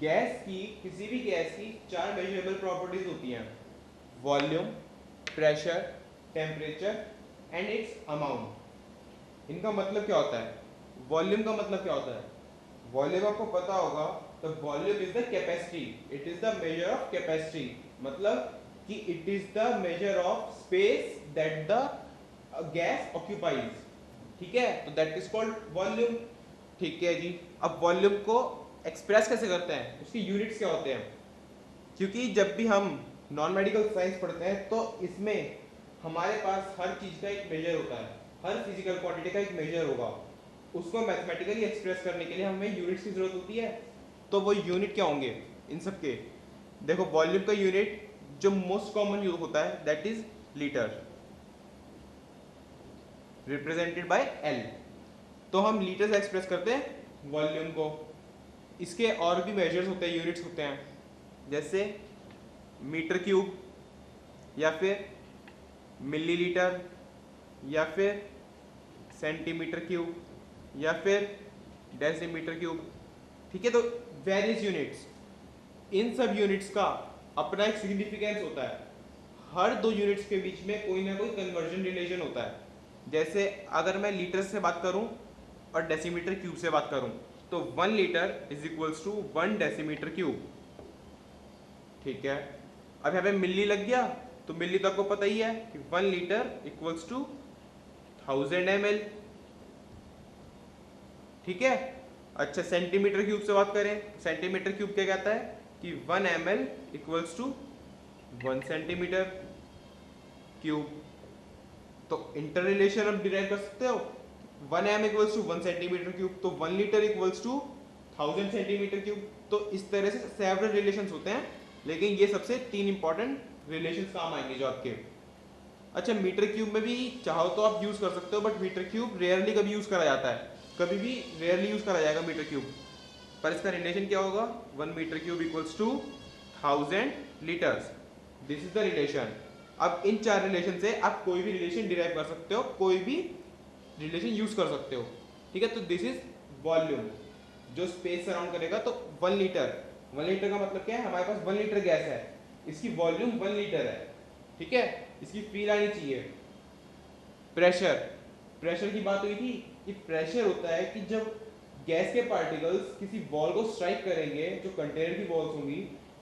Gas की, किसी भी गैस की 4 मेजरेबल प्रॉपर्टीज होती हैं, volume, pressure, temperature and it's amount. इनका मतलब क्या होता है? वॉल्यूम का मतलब क्या होता है? वॉल्यूम आपको पता होगा, तो volume is the capacity, it is the measure of capacity, मतलब कि it is the measure of space that the gas occupies. ठीक है, तो दैट इज कॉल्ड वॉल्यूम। ठीक है जी। अब वॉल्यूम को एक्सप्रेस कैसे करते हैं, उसकी यूनिट्स क्या होते हैं? क्योंकि जब भी हम नॉन मेडिकल साइंस पढ़ते हैं तो इसमें हमारे पास हर चीज़ का एक मेजर होता है, हर फिजिकल क्वांटिटी का एक मेजर होगा। उसको मैथमेटिकली एक्सप्रेस करने के लिए हमें यूनिट्स की जरूरत होती है। तो वो यूनिट क्या होंगे इन सब के? देखो, वॉल्यूम का यूनिट जो मोस्ट कॉमन यूज होता है that is litre, represented by L. तो हम लीटर से एक्सप्रेस करते हैं वॉल्यूम को। इसके और भी मेजर्स होते हैं, यूनिट्स होते हैं, जैसे मीटर क्यूब, या फिर मिलीलीटर, या फिर सेंटीमीटर क्यूब, या फिर डेसीमीटर क्यूब। ठीक है, तो वेरियस यूनिट्स, इन सब यूनिट्स का अपना एक सिग्निफिकेंस होता है। हर दो यूनिट्स के बीच में कोई ना कोई कन्वर्जन रिलेशन होता है। जैसे अगर मैं लीटर से बात करूं और डेसीमीटर क्यूब से बात करूं, तो 1 litre is equals to 1 decimetre cube. ठीक है, अब यहाँ पे मिली लग गया, तो मिली तो आपको पता ही है कि 1 लीटर इक्वल्स टू 1000 ml। ठीक है। अच्छा, सेंटीमीटर क्यूब से बात करें, सेंटीमीटर क्यूब क्या कहता है कि 1 ml equals to 1 centimetre cube. तो इंटर रिलेशन आप डिराइव कर सकते हो, 1 m equals to 1 centimetre cube, तो 1 litre equals to 1000 centimetre cube. तो इस तरह से सेवरल रिलेशंस होते हैं, लेकिन ये सबसे 3 इंपॉर्टेंट रिलेशंस काम आएंगे जो आपके। अच्छा, मीटर क्यूब में भी चाहो तो आप यूज कर सकते हो, बट मीटर क्यूब रेयरली कभी यूज करा जाता है, कभी भी रेयरली यूज करा जाएगा मीटर क्यूब। पर इसका रिलेशन क्या होगा? 1 metre cube equals to 1000 litres. This is the relation. अब इन 4 रिलेशन से आप कोई भी रिलेशन डिराइव कर सकते हो, कोई भी रिलेशन यूज कर सकते हो। ठीक है, तो दिस इज वॉल्यूम जो स्पेस सराउंड करेगा। तो 1 लीटर, 1 लीटर का मतलब क्या है? हमारे पास 1 लीटर गैस है, इसकी वॉल्यूम 1 लीटर है। ठीक है, इसकी फील आनी चाहिए। प्रेशर, प्रेशर की बात हुई थी कि प्रेशर होता है कि जब गैस के पार्टिकल्स किसी बॉल को स्ट्राइक करेंगे, जो कंटेनर की बॉल्स होंगी,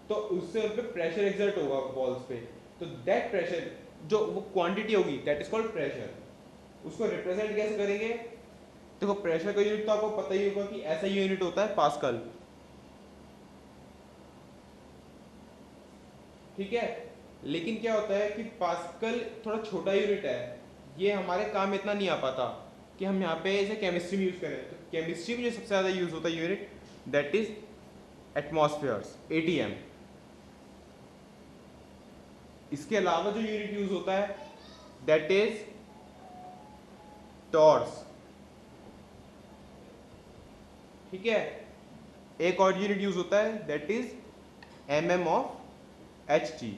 तो उससे उन पे प्रेशर एक्सर्ट होगा बॉल्स पे। तो दैट प्रेशर, जो वो क्वांटिटी होगी, दैट इज कॉल्ड प्रेशर। उसको रिप्रेजेंट कैसे करेंगे? देखो, प्रेशर का यूनिट तो आपको पता ही होगा कि ऐसा यूनिट होता है पास्कल। ठीक है, लेकिन क्या होता है कि पास्कल थोड़ा छोटा यूनिट है, ये हमारे काम में इतना नहीं आ पाता कि हम यहाँ पे इसे केमिस्ट्री में यूज करें। तो केमिस्ट्री में जो सबसे ज़्यादा यूज होता है यूनिट, दैट इज एटमॉस्फेयर्स, एटीएम। इसके अलावा जो यूनिट यूज होता है दैट इज टॉर्स। ठीक है, एक और यूनिट यूज होता है that is MM of H G,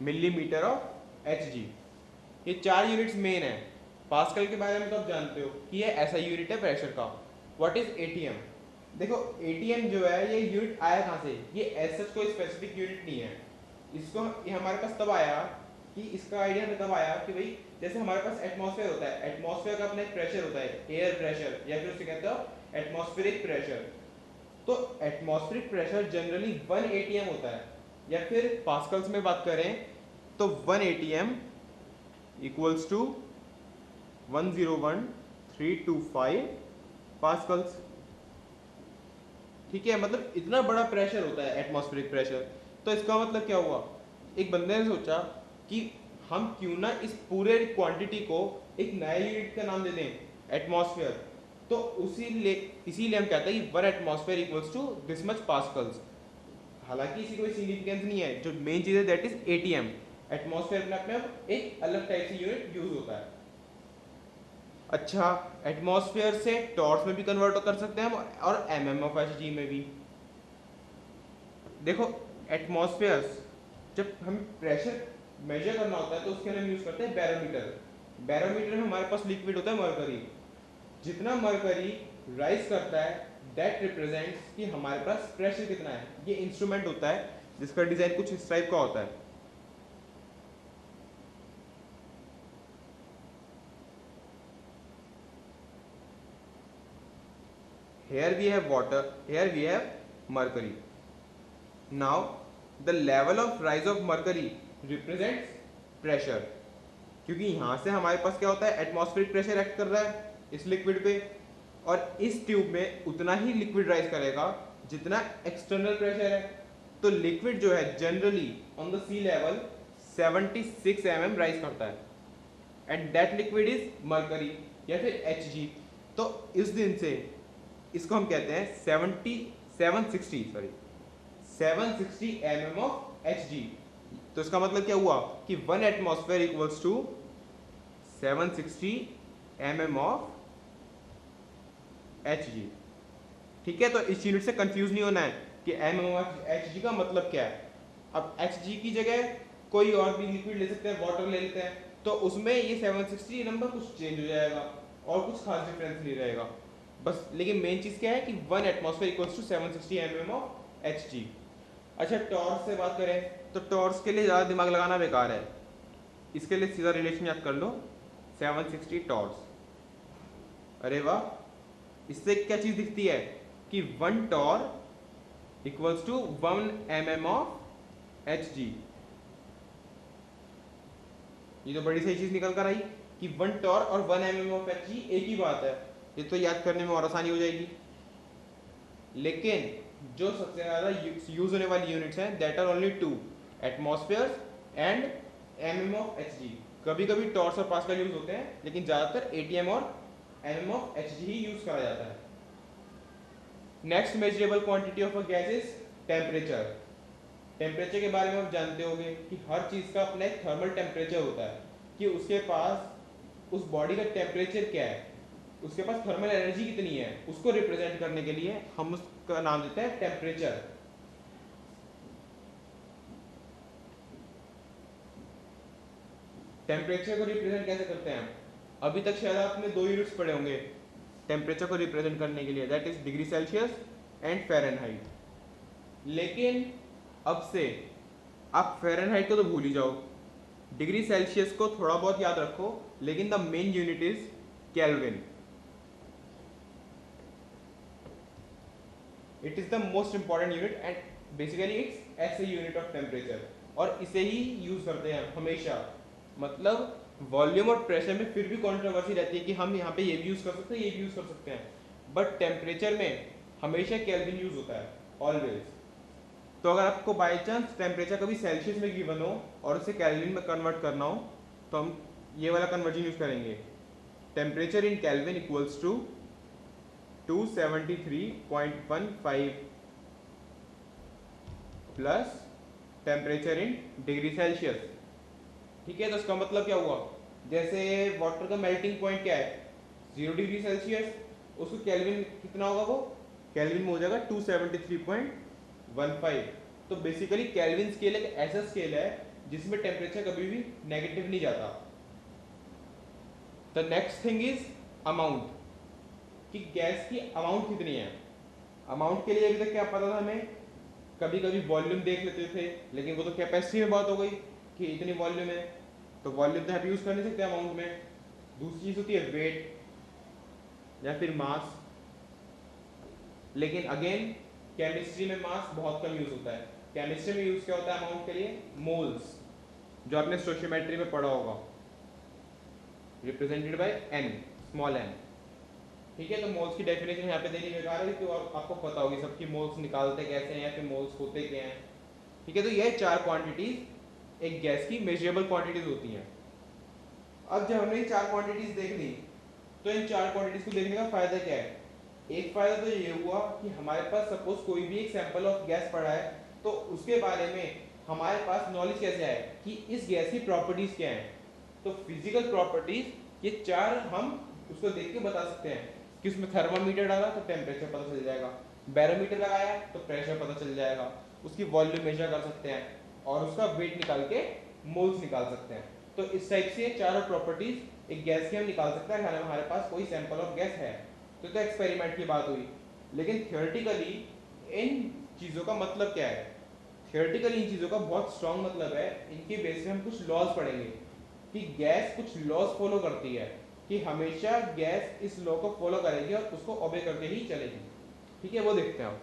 millimetre of H G. ये 4 यूनिट्स मेन है। पास्कल के बारे में तो आप जानते हो कि ये ऐसा यूनिट है प्रेशर का। What is ATM? देखो, एटीएम जो है ये यूनिट आया कहाँ से? ये एज सच कोई स्पेसिफिक यूनिट नहीं है। इसको ये हमारे पास तब आया कि इसका आइडिया हमें तब आया कि भाई जैसे हमारे पास एटमॉस्फेयर होता है, एटमॉस्फेयर का अपना एक प्रेशर होता है, एयर प्रेशर, या फिर उसे कहते हो एटमॉस्फेरिक प्रेशर। तो एटमॉस्फेरिक प्रेशर जनरली 1 एटीएम होता है, या फिर पास्कल्स में बात करें तो 1 एटीएम इक्वल्स टू 101,325 पास्कल्स। ठीक है, मतलब इतना बड़ा प्रेशर होता है एटमॉस्फेरिक प्रेशर। तो इसका मतलब क्या हुआ? एक बंदे ने सोचा कि हम क्यों ना इस पूरे क्वांटिटी को एक नया यूनिट का नाम दे दें, एटमॉस्फेयर। तो इसीलिए हम कहते हैं कि 1 atmosphere equals to this much pascals. हालांकि इसी कोई सिग्निफिकेंस नहीं है, जो मेन चीज है दैट इज एटीएम। एटमॉस्फेयर में अपने एक अलग टाइप से यूनिट यूज होता है। अच्छा, एटमॉस्फेयर से टॉर्स में भी कन्वर्ट कर सकते हैं हम, और एमएम ऑफ एच जी में भी। देखो, एटमॉस्फेयर जब हम प्रेशर मेजर करना होता है तो उसके लिए हम यूज करते हैं बैरोमीटर। बैरोमीटर में हमारे पास लिक्विड होता है मरकरी। जितना मरकरी राइज करता है दैट रिप्रेजेंट्स कि हमारे पास प्रेशर कितना है। ये इंस्ट्रूमेंट होता है जिसका डिजाइन कुछ इस टाइप का होता है। Here we have water, here we have mercury. Now the level of rise of mercury represents pressure, क्योंकि यहाँ से हमारे पास क्या होता है, एटमॉस्फेरिक प्रेशर एक्ट कर रहा है इस लिक्विड पे, और इस ट्यूब में उतना ही लिक्विड राइज करेगा जितना एक्सटर्नल प्रेशर है। तो लिक्विड जो है generally on the sea level 76 mm rise करता है, and that liquid is mercury या फिर Hg। तो इस दिन से इसको हम कहते हैं 760 mm ऑफ Hg। तो इसका मतलब क्या हुआ कि 1 atmosphere equals to 760 mm of Hg। ठीक है, तो इस यूनिट से कंफ्यूज नहीं होना है कि mm ऑफ Hg का मतलब क्या है। अब Hg की जगह कोई और भी लिक्विड ले सकते हैं, वाटर ले लेते हैं, तो उसमें ये 760 नंबर कुछ चेंज हो जाएगा और कुछ खास डिफरेंस नहीं रहेगा बस। लेकिन मेन चीज क्या है कि 1 atmosphere equals to 760 mm of Hg। अच्छा, टॉर्स से बात करें तो टॉर्स के लिए ज़्यादा दिमाग लगाना बेकार है, इसके लिए सीधा रिलेशन याद कर लो 760 टॉर्स। अरे वाह, इससे क्या चीज़ दिखती है कि 1 torr equals to 1 mm of Hg। ये तो बड़ी सही चीज़ निकल कर आई कि 1 टॉर और 1 mm ऑफ Hg एक ही बात है। ये तो याद करने में और आसानी हो जाएगी। लेकिन जो सबसे ज़्यादा यूज होने वाली यूनिट्स हैं that are only 2, atmosphere and mm of Hg। कभी कभी टॉर्स और पास्कल यूज होते हैं, लेकिन ज़्यादातर ATM और mm of Hg he use करा जाता है। Next measurable quantity of a gas is temperature. Temperature के बारे में आप जानते होंगे कि हर चीज़ का अपना एक थर्मल टेम्परेचर होता है, कि उसके पास उस बॉडी का टेम्परेचर क्या है, उसके पास थर्मल एनर्जी कितनी है, उसको रिप्रेजेंट करने के लिए हम उसका नाम देते हैं टेम्परेचर। टेम्परेचर को रिप्रेजेंट कैसे करते हैं? अभी तक शायद आपने 2 यूनिट्स पढ़े होंगे टेम्परेचर को रिप्रेजेंट करने के लिए, that is degree Celsius and Fahrenheit. लेकिन अब से आप फ़ारेनहाइट को तो भूल ही जाओ, डिग्री सेल्सियस को थोड़ा बहुत याद रखो, लेकिन the main unit is kelvin. It is the most important unit and basically it's ऐसे यूनिट ऑफ टेम्परेचर, और इसे ही यूज करते हैं हमेशा। मतलब वॉल्यूम और प्रेशर में फिर भी कंट्रोवर्सी रहती है कि हम यहाँ पे ये भी यूज कर सकते हैं, ये भी यूज कर सकते हैं, बट टेम्परेचर में हमेशा केल्विन यूज होता है ऑलवेज। तो अगर आपको बाई चांस टेम्परेचर कभी सेल्सियस में गिवन हो और उसे केल्विन में कन्वर्ट करना हो, तो हम ये वाला कन्वर्जन यूज करेंगे। Temperature in kelvin equals to 273.15 plus temperature in degree Celsius. ठीक है, तो इसका मतलब क्या हुआ, जैसे वाटर का मेल्टिंग पॉइंट क्या है 0 डिग्री सेल्सियस, उसको केल्विन कितना होगा, वो केल्विन में हो जाएगा 273.15। तो बेसिकली केल्विन स्केल एक ऐसा स्केल है जिसमें टेम्परेचर कभी भी नेगेटिव नहीं जाता। The next thing is amount, कि गैस की अमाउंट कितनी है। अमाउंट के लिए अभी तक क्या पता था हमें, कभी कभी वॉल्यूम देख लेते थे, लेकिन वो तो कैपेसिटी में बात हो गई कि इतनी वॉल्यूम है, तो वॉल्यूम तो यहाँ पे यूज कर नहीं सकते अमाउंट में। दूसरी चीज होती है वेट या फिर मास, लेकिन अगेन केमिस्ट्री में मास बहुत कम यूज होता है। केमिस्ट्री में यूज क्या होता है अमाउंट के लिए, मोल्स, जो आपने स्टोइचियोमेट्री में पढ़ा होगा, represented by n, small n। ठीक है, तो मोल्स की डेफिनेशन यहाँ पे देनी बेकार है, क्योंकि आपको पता होगी सबकी मोल्स निकालते कैसे हैं या फिर मोल्स होते क्या हैं। ठीक है, तो ये 4 क्वांटिटीज एक गैस की मेजरेबल क्वांटिटीज होती हैं। अब जब हमने 4 क्वांटिटीज देख ली, तो इन 4 क्वांटिटीज को देखने का फायदा क्या है। एक फायदा तो ये हुआ कि हमारे पास सपोज कोई भी एक सैंपल ऑफ गैस पड़ा है, तो उसके बारे में हमारे पास नॉलेज कैसे आए कि इस गैस की प्रॉपर्टीज क्या हैं। तो फिजिकल प्रॉपर्टीज ये 4 हम उसको देख के बता सकते हैं कि उसमें थर्मामीटर डाला तो टेम्परेचर पता चल जाएगा, बैरोमीटर लगाया तो प्रेशर पता चल जाएगा, उसकी वॉल्यूम मेजर कर सकते हैं और उसका वेट निकाल के मोल्स निकाल सकते हैं। तो इस टाइप से चारों प्रॉपर्टीज एक गैस की हम निकाल सकते हैं अगर हमारे पास कोई सैंपल ऑफ गैस है। तो एक्सपेरिमेंट की बात हुई। लेकिन थियोरेटिकली इन चीज़ों का मतलब क्या है? थियोरेटिकली इन चीज़ों का बहुत स्ट्रॉन्ग मतलब है, इनके बेस पे हम कुछ लॉज पढ़ेंगे कि गैस कुछ लॉज फॉलो करती है, कि हमेशा गैस इस लॉ को फॉलो करेगी और उसको ओबे करके ही चलेगी। ठीक है, वो देखते हैं आप।